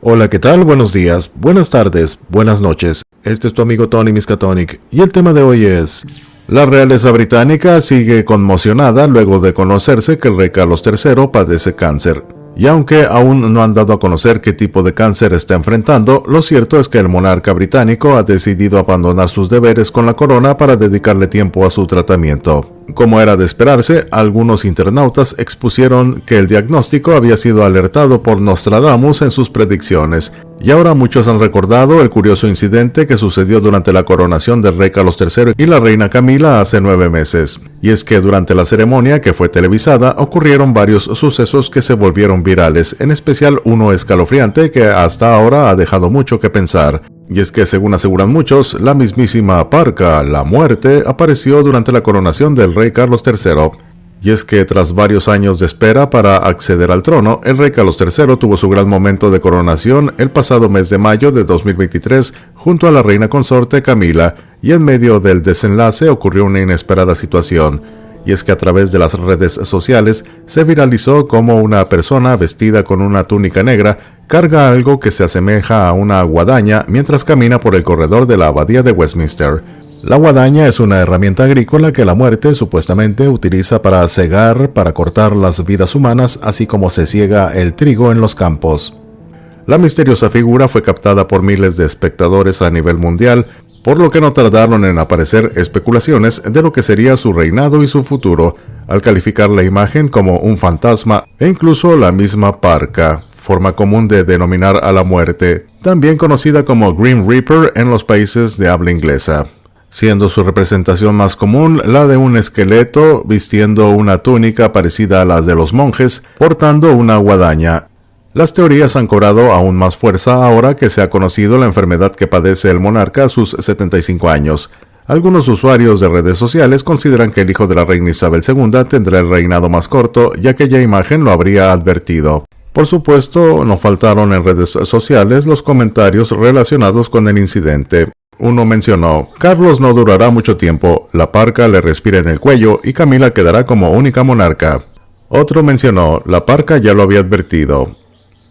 Hola, ¿qué tal? Buenos días, buenas tardes, buenas noches. Este es tu amigo Tony Miskatonic y el tema de hoy es: la realeza británica sigue conmocionada luego de conocerse que el rey Carlos III padece cáncer. Y aunque aún no han dado a conocer qué tipo de cáncer está enfrentando, lo cierto es que el monarca británico ha decidido abandonar sus deberes con la corona para dedicarle tiempo a su tratamiento. Como era de esperarse, algunos internautas expusieron que el diagnóstico había sido alertado por Nostradamus en sus predicciones, y ahora muchos han recordado el curioso incidente que sucedió durante la coronación del rey Carlos III y la reina Camila hace 9 meses. Y es que durante la ceremonia, que fue televisada, ocurrieron varios sucesos que se volvieron virales, en especial uno escalofriante que hasta ahora ha dejado mucho que pensar. Y es que, según aseguran muchos, la mismísima Parca, la muerte, apareció durante la coronación del rey Carlos III. Y es que tras varios años de espera para acceder al trono, el rey Carlos III tuvo su gran momento de coronación el pasado mes de mayo de 2023 junto a la reina consorte Camila, y en medio del desenlace ocurrió una inesperada situación. Y es que a través de las redes sociales se viralizó como una persona vestida con una túnica negra carga algo que se asemeja a una guadaña mientras camina por el corredor de la abadía de Westminster. La guadaña es una herramienta agrícola que la muerte supuestamente utiliza para cegar, para cortar las vidas humanas, así como se ciega el trigo en los campos. La misteriosa figura fue captada por miles de espectadores a nivel mundial, por lo que no tardaron en aparecer especulaciones de lo que sería su reinado y su futuro, al calificar la imagen como un fantasma e incluso la misma Parca, forma común de denominar a la muerte, también conocida como Grim Reaper en los países de habla inglesa, siendo su representación más común la de un esqueleto vistiendo una túnica parecida a las de los monjes, portando una guadaña. Las teorías han cobrado aún más fuerza ahora que se ha conocido la enfermedad que padece el monarca a sus 75 años. Algunos usuarios de redes sociales consideran que el hijo de la reina Isabel II tendrá el reinado más corto, ya que aquella imagen lo habría advertido. Por supuesto, no faltaron en redes sociales los comentarios relacionados con el incidente. Uno mencionó: Carlos no durará mucho tiempo, la Parca le respira en el cuello y Camila quedará como única monarca. Otro mencionó: la Parca ya lo había advertido.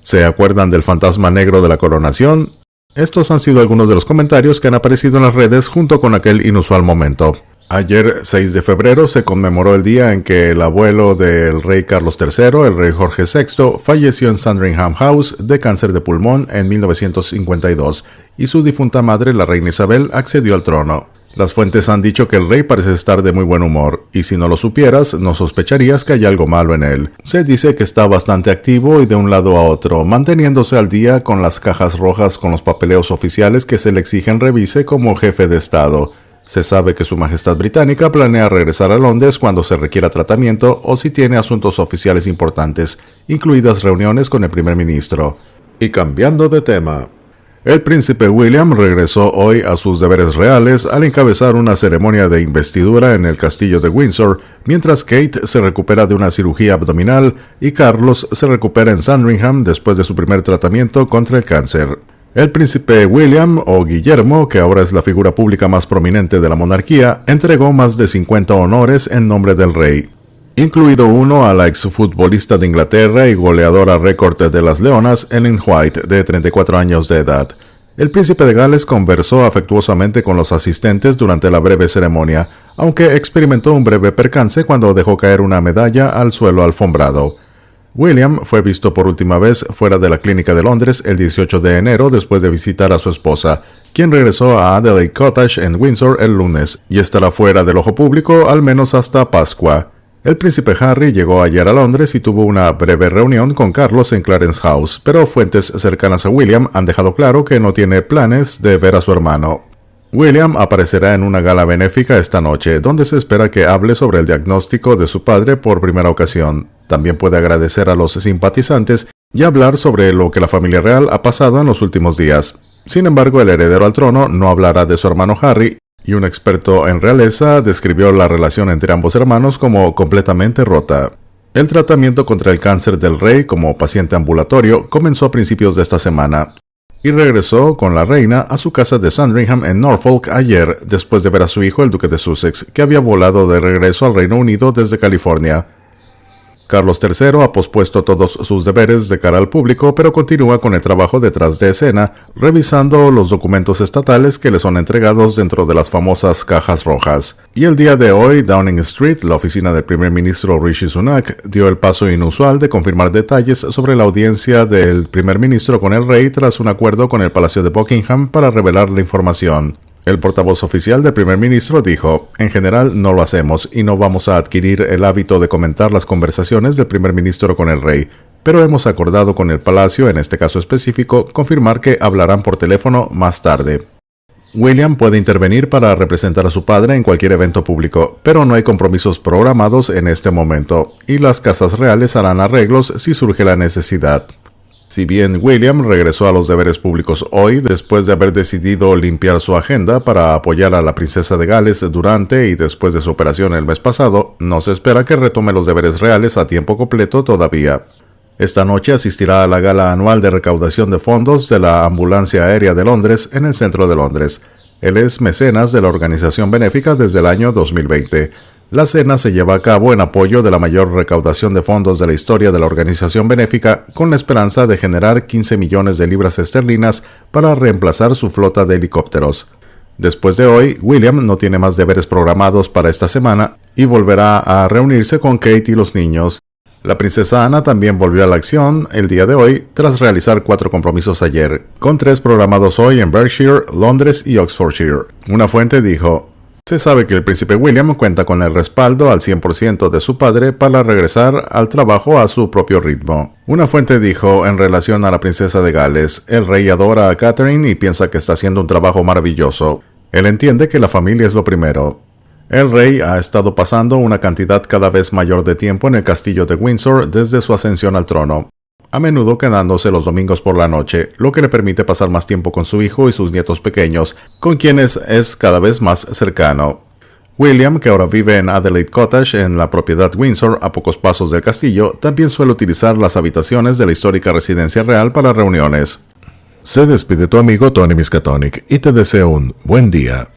¿Se acuerdan del fantasma negro de la coronación? Estos han sido algunos de los comentarios que han aparecido en las redes junto con aquel inusual momento. Ayer, 6 de febrero, se conmemoró el día en que el abuelo del rey Carlos III, el rey Jorge VI, falleció en Sandringham House de cáncer de pulmón en 1952, y su difunta madre, la reina Isabel, accedió al trono. Las fuentes han dicho que el rey parece estar de muy buen humor, y si no lo supieras, no sospecharías que hay algo malo en él. Se dice que está bastante activo y de un lado a otro, manteniéndose al día con las cajas rojas con los papeleos oficiales que se le exigen revise como jefe de Estado. Se sabe que Su Majestad Británica planea regresar a Londres cuando se requiera tratamiento o si tiene asuntos oficiales importantes, incluidas reuniones con el primer ministro. Y cambiando de tema, el príncipe William regresó hoy a sus deberes reales al encabezar una ceremonia de investidura en el castillo de Windsor, mientras Kate se recupera de una cirugía abdominal y Carlos se recupera en Sandringham después de su primer tratamiento contra el cáncer. El príncipe William, o Guillermo, que ahora es la figura pública más prominente de la monarquía, entregó más de 50 honores en nombre del rey, incluido uno a la exfutbolista de Inglaterra y goleadora récord de las Leonas, Ellen White, de 34 años de edad. El príncipe de Gales conversó afectuosamente con los asistentes durante la breve ceremonia, aunque experimentó un breve percance cuando dejó caer una medalla al suelo alfombrado. William fue visto por última vez fuera de la clínica de Londres el 18 de enero después de visitar a su esposa, quien regresó a Adelaide Cottage en Windsor el lunes, y estará fuera del ojo público al menos hasta Pascua. El príncipe Harry llegó ayer a Londres y tuvo una breve reunión con Carlos en Clarence House, pero fuentes cercanas a William han dejado claro que no tiene planes de ver a su hermano. William aparecerá en una gala benéfica esta noche, donde se espera que hable sobre el diagnóstico de su padre por primera ocasión. También puede agradecer a los simpatizantes y hablar sobre lo que la familia real ha pasado en los últimos días. Sin embargo, el heredero al trono no hablará de su hermano Harry, y un experto en realeza describió la relación entre ambos hermanos como completamente rota. El tratamiento contra el cáncer del rey como paciente ambulatorio comenzó a principios de esta semana, y regresó con la reina a su casa de Sandringham en Norfolk ayer, después de ver a su hijo, el duque de Sussex, que había volado de regreso al Reino Unido desde California. Carlos III ha pospuesto todos sus deberes de cara al público, pero continúa con el trabajo detrás de escena, revisando los documentos estatales que le son entregados dentro de las famosas cajas rojas. Y el día de hoy, Downing Street, la oficina del primer ministro Rishi Sunak, dio el paso inusual de confirmar detalles sobre la audiencia del primer ministro con el rey tras un acuerdo con el Palacio de Buckingham para revelar la información. El portavoz oficial del primer ministro dijo: en general no lo hacemos y no vamos a adquirir el hábito de comentar las conversaciones del primer ministro con el rey, pero hemos acordado con el palacio, en este caso específico, confirmar que hablarán por teléfono más tarde. William puede intervenir para representar a su padre en cualquier evento público, pero no hay compromisos programados en este momento, y las casas reales harán arreglos si surge la necesidad. Si bien William regresó a los deberes públicos hoy después de haber decidido limpiar su agenda para apoyar a la princesa de Gales durante y después de su operación el mes pasado, no se espera que retome los deberes reales a tiempo completo todavía. Esta noche asistirá a la gala anual de recaudación de fondos de la Ambulancia Aérea de Londres en el centro de Londres. Él es mecenas de la organización benéfica desde el año 2020. La cena se lleva a cabo en apoyo de la mayor recaudación de fondos de la historia de la organización benéfica, con la esperanza de generar 15 millones de libras esterlinas para reemplazar su flota de helicópteros. Después de hoy, William no tiene más deberes programados para esta semana y volverá a reunirse con Kate y los niños. La princesa Ana también volvió a la acción el día de hoy tras realizar 4 compromisos ayer, con 3 programados hoy en Berkshire, Londres y Oxfordshire. Una fuente dijo: se sabe que el príncipe William cuenta con el respaldo al 100% de su padre para regresar al trabajo a su propio ritmo. Una fuente dijo en relación a la princesa de Gales: el rey adora a Catherine y piensa que está haciendo un trabajo maravilloso. Él entiende que la familia es lo primero. El rey ha estado pasando una cantidad cada vez mayor de tiempo en el castillo de Windsor desde su ascensión al trono, a menudo quedándose los domingos por la noche, lo que le permite pasar más tiempo con su hijo y sus nietos pequeños, con quienes es cada vez más cercano. William, que ahora vive en Adelaide Cottage, en la propiedad Windsor, a pocos pasos del castillo, también suele utilizar las habitaciones de la histórica residencia real para reuniones. Se despide tu amigo Tony Miskatonic y te deseo un buen día.